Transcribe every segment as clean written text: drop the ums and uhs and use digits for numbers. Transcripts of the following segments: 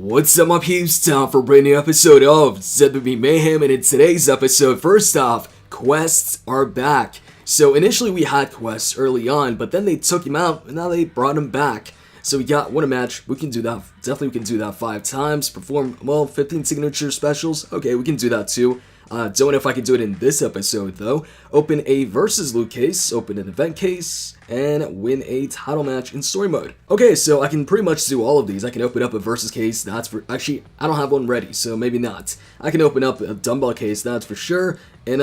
What's up, my peeps? Time for a brand new episode of WWE Mayhem, and in today's episode, first off, quests are back. So initially we had quests early on, but then they took him out, and now they brought him back. So we got win a match. We can do that. Definitely we can do that 5 times. Perform, 15 signature specials. Okay, we can do that too. Don't know if I can do it in this episode though. Open a versus loot case, open an event case, and win a title match in story mode. Okay, so I can pretty much do all of these. I can open up a versus case, that's for, actually, I don't have one ready, so maybe not. I can open up a dumbbell case, that's for sure. And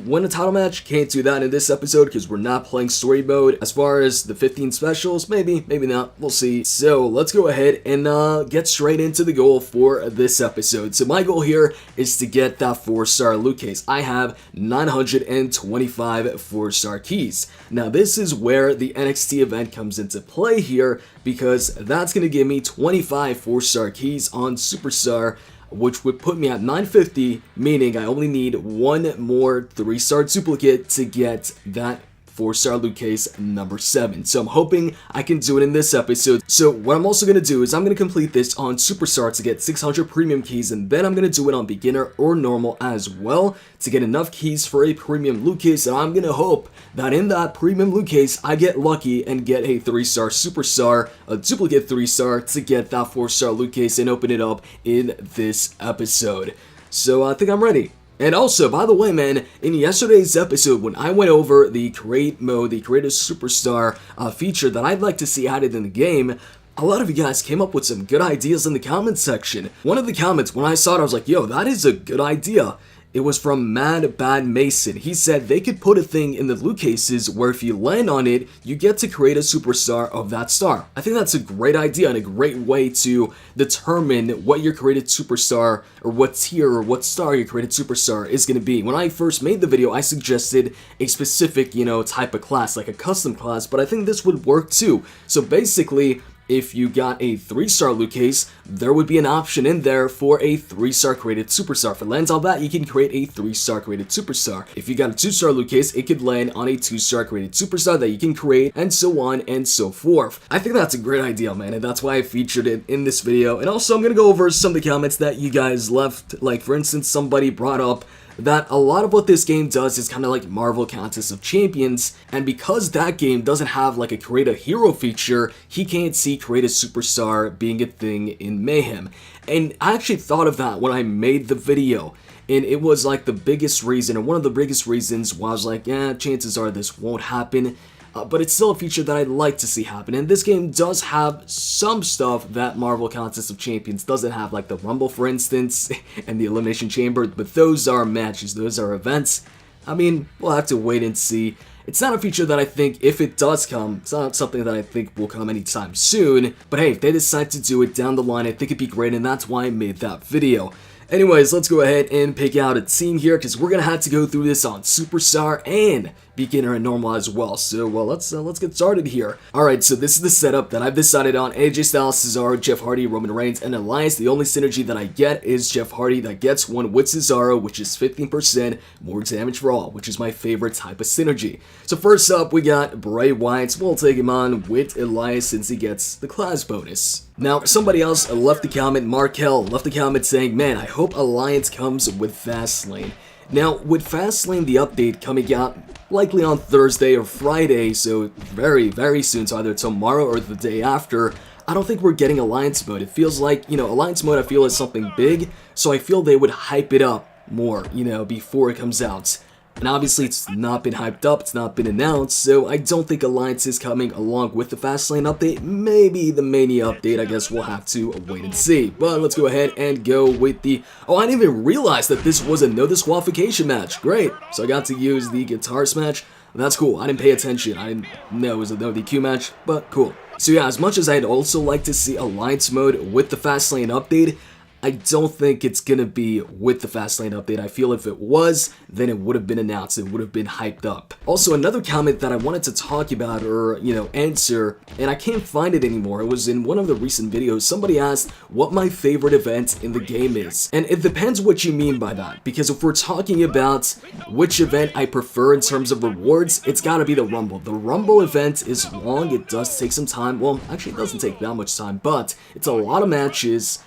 win a title match, can't do that in this episode because we're not playing story mode. As far as the 15 specials, maybe not, we'll see. So let's go ahead and get straight into the goal for this episode. So my goal here is to get that 4-star loot case. I have 925 4-star keys. Now this is where the NXT event comes into play here, because that's going to give me 25 4-star keys on Superstar, which would put me at 950, meaning I only need one more 3-star duplicate to get that 4-star loot case number 7. So I'm hoping I can do it in this episode. So what I'm also going to do is I'm going to complete this on Superstar to get 600 premium keys, and then I'm going to do it on beginner or normal as well to get enough keys for a premium loot case. And I'm going to hope that in that premium loot case I get lucky and get a 3-star Superstar, a duplicate 3-star, to get that 4-star loot case and open it up in this episode. So I think I'm ready. And also, by the way, man, in yesterday's episode, when I went over the create mode, the create a superstar feature that I'd like to see added in the game, a lot of you guys came up with some good ideas in the comments section. One of the comments, when I saw it, I was like, yo, that is a good idea. It was from Mad Bad Mason. He said they could put a thing in the loot cases where if you land on it, you get to create a superstar of that star. I think that's a great idea and a great way to determine what your created superstar, or what tier or what star your created superstar is going to be. When I first made the video, I suggested a specific, type of class, like a custom class, but I think this would work too. So basically, if you got a 3-star loot case, there would be an option in there for a 3-star created superstar. If it lands on that, you can create a 3-star created superstar. If you got a 2-star loot case, it could land on a 2-star created superstar that you can create, and so on and so forth. I think that's a great idea, man, and that's why I featured it in this video. And also, I'm gonna go over some of the comments that you guys left. Like, for instance, somebody brought up that a lot of what this game does is kind of like Marvel Contest of Champions, and because that game doesn't have like a create a hero feature, he can't see create a superstar being a thing in Mayhem. And I actually thought of that when I made the video, and it was like the biggest reason, or one of the biggest reasons why I was like, yeah, chances are this won't happen. But it's still a feature that I'd like to see happen, and this game does have some stuff that Marvel Contest of Champions doesn't have, like the Rumble, for instance, and the Elimination Chamber, but those are matches, those are events. I mean, we'll have to wait and see. It's not a feature that I think, if it does come, it's not something that I think will come anytime soon, but hey, if they decide to do it down the line, I think it'd be great, and that's why I made that video. Anyways, let's go ahead and pick out a team here, because we're going to have to go through this on Superstar and beginner and normal as well. So, let's get started here. Alright, so this is the setup that I've decided on. AJ Styles, Cesaro, Jeff Hardy, Roman Reigns, and Alliance. The only synergy that I get is Jeff Hardy that gets one with Cesaro, which is 15% more damage for all, which is my favorite type of synergy. So first up, we got Bray Wyatt. We'll take him on with Elias since he gets the class bonus. Now, somebody else left the comment, Markel, left the comment saying, man, I hope Alliance comes with Fastlane. Now, with Fastlane, the update coming out likely on Thursday or Friday, so very, very soon, so either tomorrow or the day after, I don't think we're getting Alliance mode. It feels like, Alliance mode I feel is something big, so I feel they would hype it up more, before it comes out. And obviously it's not been hyped up, it's not been announced, so I don't think Alliance is coming along with the Fastlane update. Maybe the Mania update, I guess we'll have to wait and see. But let's go ahead and go with the... Oh, I didn't even realize that this was a no disqualification match. Great. So I got to use the guitar smash. That's cool. I didn't pay attention. I didn't know it was a no DQ match, but cool. So yeah, as much as I'd also like to see Alliance mode with the Fastlane update, I don't think it's gonna be with the Fastlane update. I feel if it was, then it would have been announced, it would have been hyped up. Also, another comment that I wanted to talk about or, answer, and I can't find it anymore. It was in one of the recent videos. Somebody asked what my favorite event in the game is. And it depends what you mean by that, because if we're talking about which event I prefer in terms of rewards, it's gotta be the Rumble. The Rumble event is long, it does take some time. Well, actually it doesn't take that much time, but it's a lot of matches.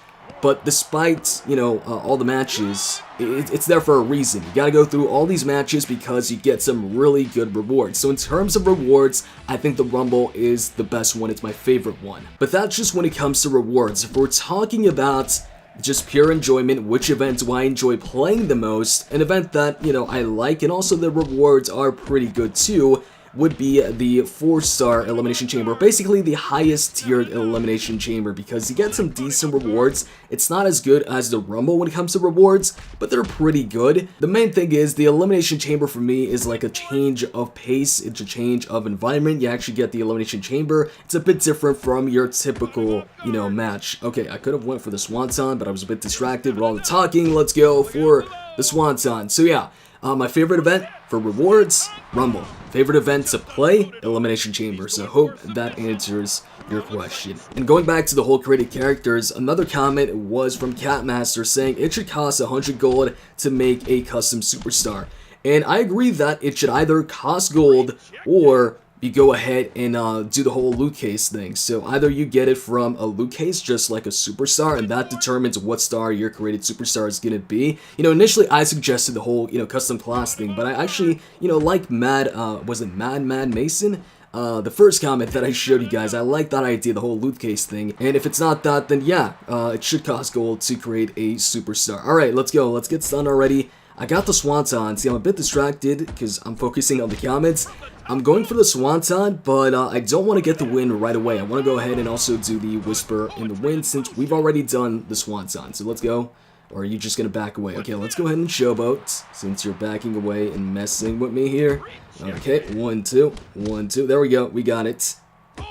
But despite, all the matches, it's there for a reason. You gotta go through all these matches because you get some really good rewards. So in terms of rewards, I think the Rumble is the best one. It's my favorite one. But that's just when it comes to rewards. If we're talking about just pure enjoyment, which event do I enjoy playing the most, an event that, I like, and also the rewards are pretty good too, would be the 4-star elimination chamber, basically the highest tiered elimination chamber, because you get some decent rewards. It's not as good as the Rumble when it comes to rewards, but they're pretty good. The main thing is the elimination chamber for me is like a change of pace, it's a change of environment. You actually get the elimination chamber. It's a bit different from your typical, match. Okay, I could have went for the Swanton, but I was a bit distracted with all the talking. Let's go for the Swanton. So yeah, my favorite event for rewards, Rumble. Favorite event to play, Elimination Chamber. So hope that answers your question. And going back to the whole created characters, another comment was from Catmaster saying it should cost 100 gold to make a custom superstar. And I agree that it should either cost gold or you go ahead and do the whole loot case thing. So either you get it from a loot case, just like a superstar, and that determines what star your created superstar is gonna be. Initially I suggested the whole, custom class thing, but I actually, like was it Mad Mason? The first comment that I showed you guys, I like that idea, the whole loot case thing. And if it's not that, then yeah, it should cost gold to create a superstar. Alright, let's go. Let's get started already. I got the Swanton. See, I'm a bit distracted because I'm focusing on the comments. I'm going for the Swanton, but I don't want to get the win right away. I want to go ahead and also do the Whisper in the Wind since we've already done the Swanton. So let's go. Or are you just going to back away? Okay, let's go ahead and showboat since you're backing away and messing with me here. Okay, 1, 2, 1, 2. There we go. We got it.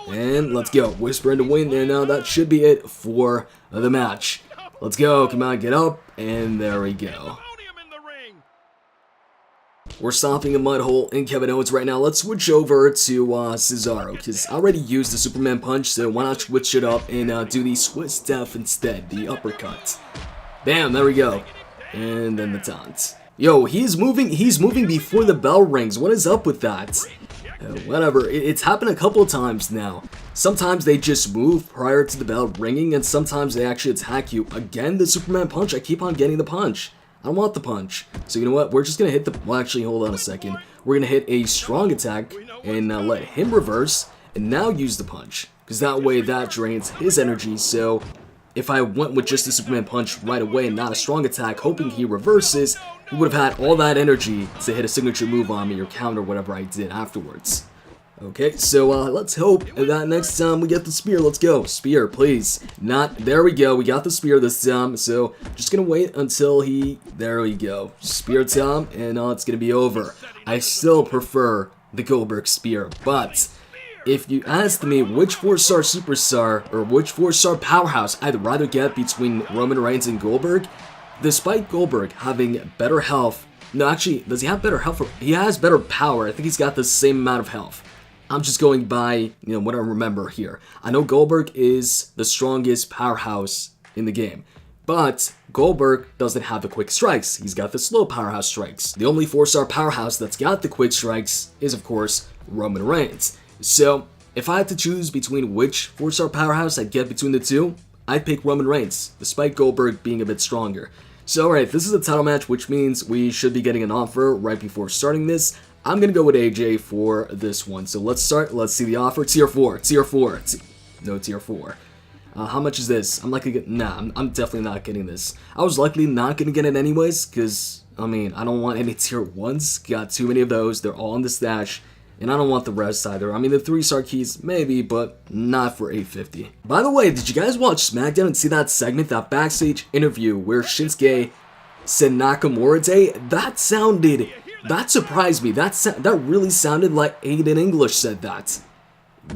And let's go. Whisper in the Wind, and now that should be it for the match. Let's go. Come on, get up. And there we go. We're stopping a mud hole in Kevin Owens right now. Let's switch over to Cesaro, because I already used the Superman punch, so why not switch it up and do the Swiss Death instead, the uppercut. Bam, there we go. And then the taunt. Yo, he's moving before the bell rings. What is up with that? Whatever, it's happened a couple of times now. Sometimes they just move prior to the bell ringing, and sometimes they actually attack you. Again, the Superman punch, I keep on getting the punch. I don't want the punch. So you know what? We're just going to hit the... Well, actually, hold on a second. We're going to hit a strong attack and let him reverse and now use the punch. Because that way, that drains his energy. So if I went with just the Superman punch right away and not a strong attack, hoping he reverses, he would have had all that energy to hit a signature move on me or counter whatever I did afterwards. Okay, so let's hope that next time we get the spear. Let's go. Spear, please. Not, there we go. We got the spear this time. So just gonna wait until he, there we go. Spear time, and it's gonna be over. I still prefer the Goldberg spear, but if you asked me which 4-star superstar or which 4-star powerhouse I'd rather get between Roman Reigns and Goldberg, despite Goldberg having better health, no, actually, does he have better health? He has better power. I think he's got the same amount of health. I'm just going by, what I remember here. I know Goldberg is the strongest powerhouse in the game, but Goldberg doesn't have the quick strikes. He's got the slow powerhouse strikes. The only 4-star powerhouse that's got the quick strikes is, of course, Roman Reigns. So, if I had to choose between which 4-star powerhouse I'd get between the two, I'd pick Roman Reigns, despite Goldberg being a bit stronger. So, alright, this is a title match, which means we should be getting an offer right before starting this. I'm going to go with AJ for this one. So let's start. Let's see the offer. Tier 4. Tier 4. No, Tier 4. How much is this? I'm likely get. Nah, I'm definitely not getting this. I was likely not going to get it anyways, because, I mean, I don't want any Tier 1s. Got too many of those. They're all in the stash. And I don't want the rest either. I mean, the 3-star keys, maybe, but not for 850. By the way, did you guys watch SmackDown and see that segment, that backstage interview where Shinsuke said Nakamura Day? That surprised me. That really sounded like Aiden English said that.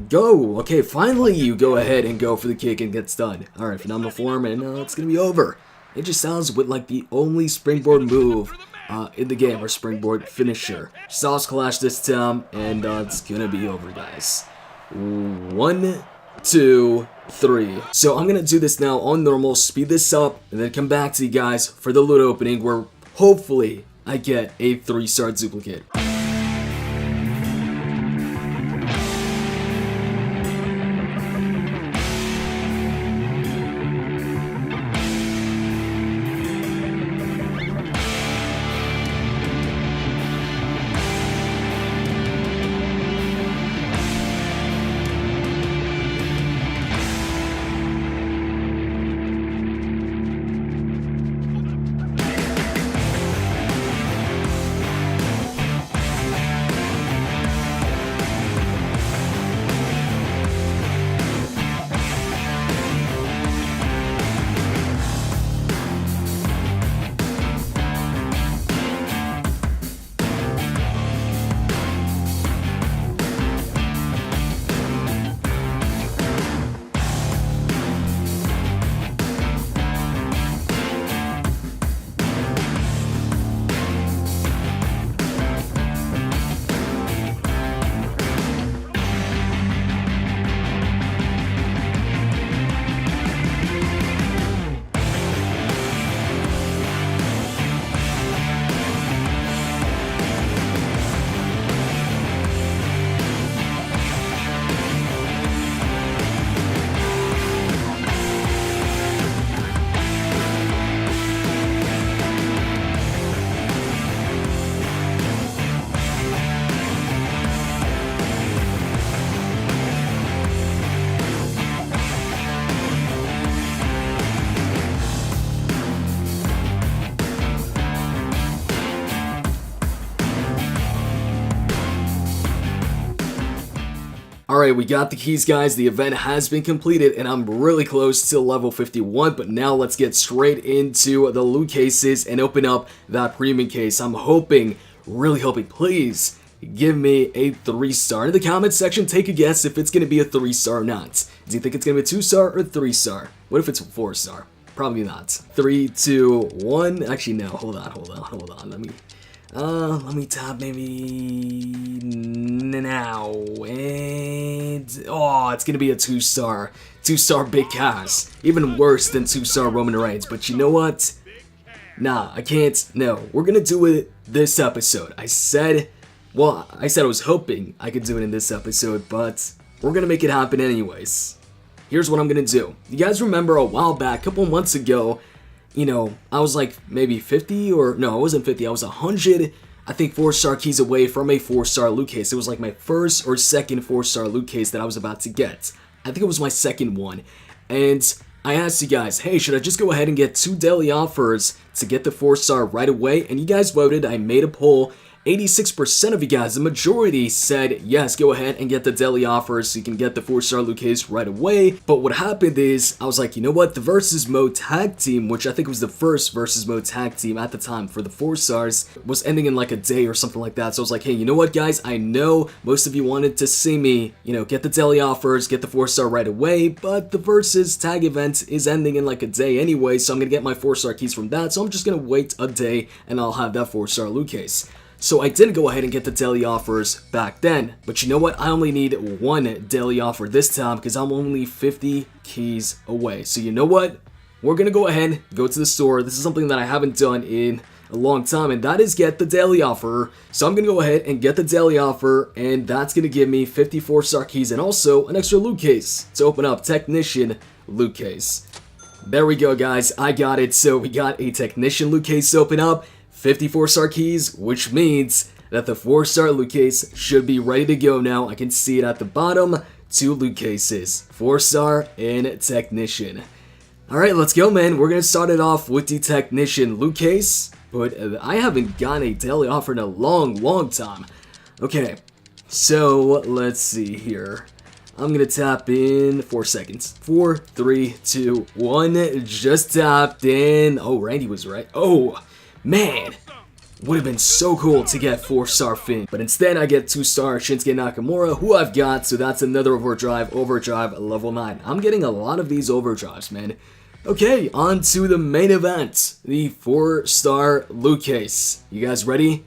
Go. Okay, finally you go ahead and go for the kick and gets done. Alright, phenomenal form, and it's going to be over. It just sounds with like the only springboard move in the game, or springboard finisher. Sauce Clash this time, and it's going to be over, guys. 1, 2, 3. So I'm going to do this now on normal, speed this up, and then come back to you guys for the loot opening where hopefully I get a 3-star duplicate. Alright, we got the keys, guys. The event has been completed, and I'm really close to level 51, but now let's get straight into the loot cases and open up that premium case. I'm hoping, really hoping, please give me a 3-star. In the comment section, take a guess if it's going to be a 3-star or not. Do you think it's going to be a 2-star or 3-star? What if it's a 4-star? Probably not. 3, 2, 1. Actually, no. Hold on. Let me tap maybe now, and oh, it's gonna be a 2-star. 2-star Big Cass. Even worse than 2-star Roman Reigns. But you know what? Nah, I can't. No, we're gonna do it this episode. I said I was hoping I could do it in this episode, but we're gonna make it happen anyways. Here's what I'm gonna do. You guys remember a while back, a couple months ago, you know, I was like maybe 50 or no, I wasn't 50. I was 100, I think, 4-star keys away from a 4-star loot case. It was like my first or second 4-star loot case that I was about to get. I think it was my second one. And I asked you guys, hey, should I just go ahead and get 2 daily offers to get the 4-star right away? And you guys voted. I made a poll. 86% of you guys, the majority, said yes, go ahead and get the daily offers so you can get the 4-star loot case right away. But what happened is, I was like, you know what, the versus mode tag team, which I think was the first versus mode tag team at the time for the 4-stars, was ending in like a day or something like that. So I was like, hey, you know what, guys, I know most of you wanted to see me, you know, get the daily offers, get the 4-star right away, but the versus tag event is ending in like a day anyway, so I'm gonna get my 4-star keys from that. So I'm just gonna wait a day and I'll have that 4-star loot case. So I did go ahead and get the daily offers back then, but you know what, I only need 1 daily offer this time because I'm only 50 keys away. So you know what, we're gonna go ahead, go to the store. This is something that I haven't done in a long time, and that is get the daily offer. So I'm gonna go ahead and get the daily offer, and that's gonna give me 54-star keys and also an extra loot case to open up. Technician loot case. There we go, guys, I got it. So we got a technician loot case to open up, 54-star keys, which means that the 4-star loot case should be ready to go now. I can see it at the bottom. 2 loot cases, 4-star and technician. Alright, let's go, man. We're gonna start it off with the technician loot case, but I haven't gotten a daily offer in a long time. Okay, so let's see here. I'm gonna tap in 4 seconds. 4, 3, 2, 1. Just tapped in. Oh, Randy was right. Oh, man, would have been so cool to get 4-star Finn, but instead I get 2-star Shinsuke Nakamura, who I've got, so that's another overdrive level 9. I'm getting a lot of these overdrives, man. Okay, on to the main event, the 4-star loot case. You guys ready?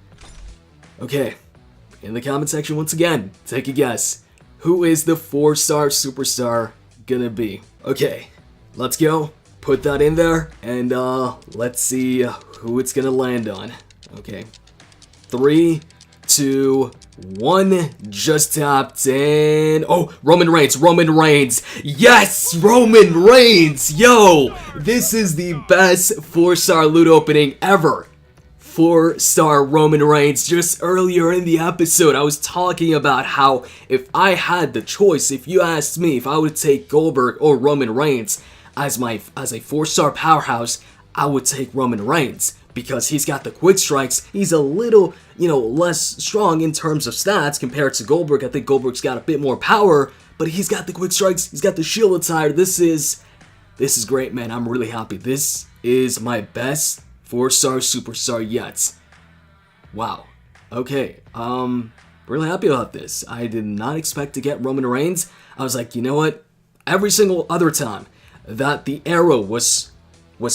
Okay, in the comment section once again, take a guess. Who is the 4-star superstar gonna be? Okay, let's go. Put that in there, and let's see who it's gonna land on. Okay, 3, 2, 1. Just tapped in. Oh, Roman Reigns. Yes, Roman Reigns. Yo, this is the best 4-star loot opening ever. 4-star Roman Reigns. Just earlier in the episode, I was talking about how if I had the choice, if you asked me if I would take Goldberg or Roman Reigns as a 4-star powerhouse, I would take Roman Reigns because he's got the quick strikes. He's a little, you know, less strong in terms of stats compared to Goldberg. I think Goldberg's got a bit more power, but he's got the quick strikes. He's got the shield attire. This is great, man. I'm really happy. This is my best 4-star superstar yet. Wow. Okay. Really happy about this. I did not expect to get Roman Reigns. I was like, you know what? Every single other time that the arrow was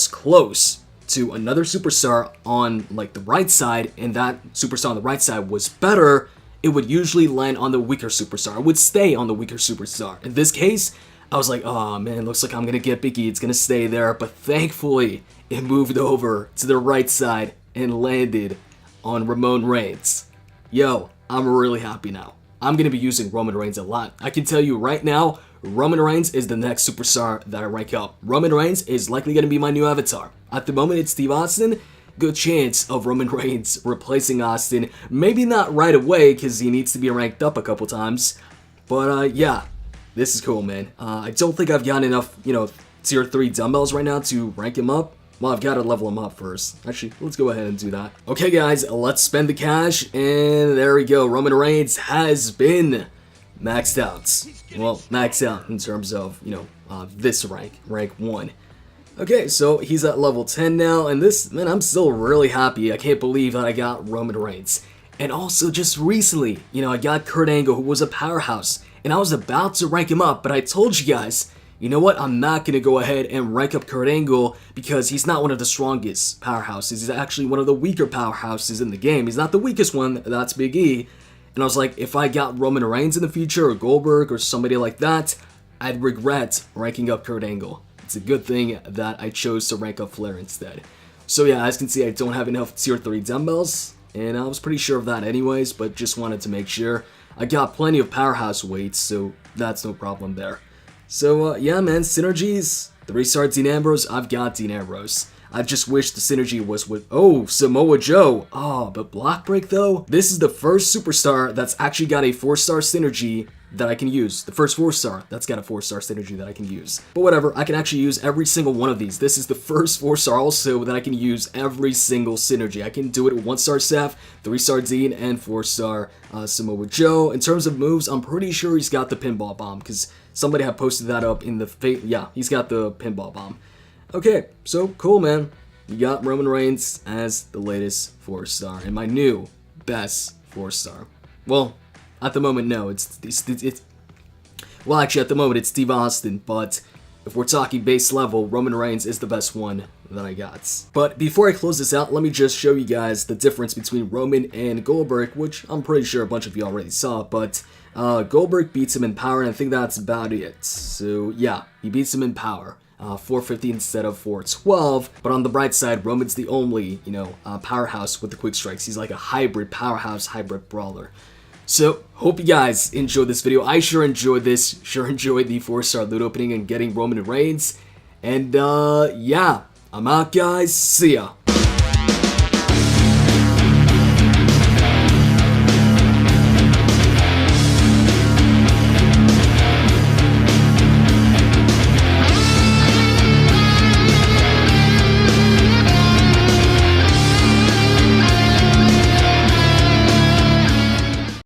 close to another superstar on like the right side, and that superstar on the right side was better, it would usually land on the weaker superstar. It would stay on the weaker superstar. In this case, I was like, oh man, looks like I'm gonna get Big E. It's gonna stay there, but thankfully it moved over to the right side and landed on Roman Reigns. Yo, I'm really happy now. I'm gonna be using Roman Reigns a lot. I can tell you right now, Roman Reigns is the next superstar that I rank up. Roman Reigns is likely going to be my new avatar. At the moment, it's Steve Austin. Good chance of Roman Reigns replacing Austin. Maybe not right away, because he needs to be ranked up a couple times. But, yeah, this is cool, man. I don't think I've got enough, you know, tier 3 dumbbells right now to rank him up. Well, I've got to level him up first. Actually, let's go ahead and do that. Okay, guys, let's spend the cash. And there we go. Roman Reigns has been maxed out. Well, maxed out in terms of, this rank 1. Okay, so he's at level 10 now, and this, man, I'm still really happy. I can't believe that I got Roman Reigns. And also, just recently, I got Kurt Angle, who was a powerhouse, and I was about to rank him up, but I told you guys, you know what, I'm not going to go ahead and rank up Kurt Angle because he's not one of the strongest powerhouses. He's actually one of the weaker powerhouses in the game. He's not the weakest one, that's Big E. And I was like, if I got Roman Reigns in the future, or Goldberg, or somebody like that, I'd regret ranking up Kurt Angle. It's a good thing that I chose to rank up Flair instead. So yeah, as you can see, I don't have enough tier 3 dumbbells, and I was pretty sure of that anyways, but just wanted to make sure. I got plenty of powerhouse weights, so that's no problem there. So yeah, man, synergies. 3-star Dean Ambrose, I've got Dean Ambrose. I just wish the synergy was with, Samoa Joe. But Block Break though? This is the first superstar that's actually got a 4-star synergy that I can use. The first 4-star that's got a 4-star synergy that I can use. But whatever, I can actually use every single one of these. This is the first 4-star also that I can use every single synergy. I can do it with 1-star Seth, 3-star Dean, and 4-star Samoa Joe. In terms of moves, I'm pretty sure he's got the pinball bomb, because somebody had posted that up in the, yeah, he's got the pinball bomb. Okay, so cool, man. You got Roman Reigns as the latest 4-star, and my new best 4-star. Well, at the moment, no, well, actually, at the moment, it's Steve Austin, but if we're talking base level, Roman Reigns is the best one that I got. But before I close this out, let me just show you guys the difference between Roman and Goldberg, which I'm pretty sure a bunch of you already saw, but Goldberg beats him in power, and I think that's about it. So, yeah, he beats him in power. 450 instead of 412, but on the bright side, Roman's the only, powerhouse with the quick strikes. He's like a hybrid powerhouse, hybrid brawler. So, hope you guys enjoyed this video. I sure enjoyed this. Sure enjoyed the 4-star loot opening and getting Roman Reigns. And, yeah, I'm out, guys. See ya.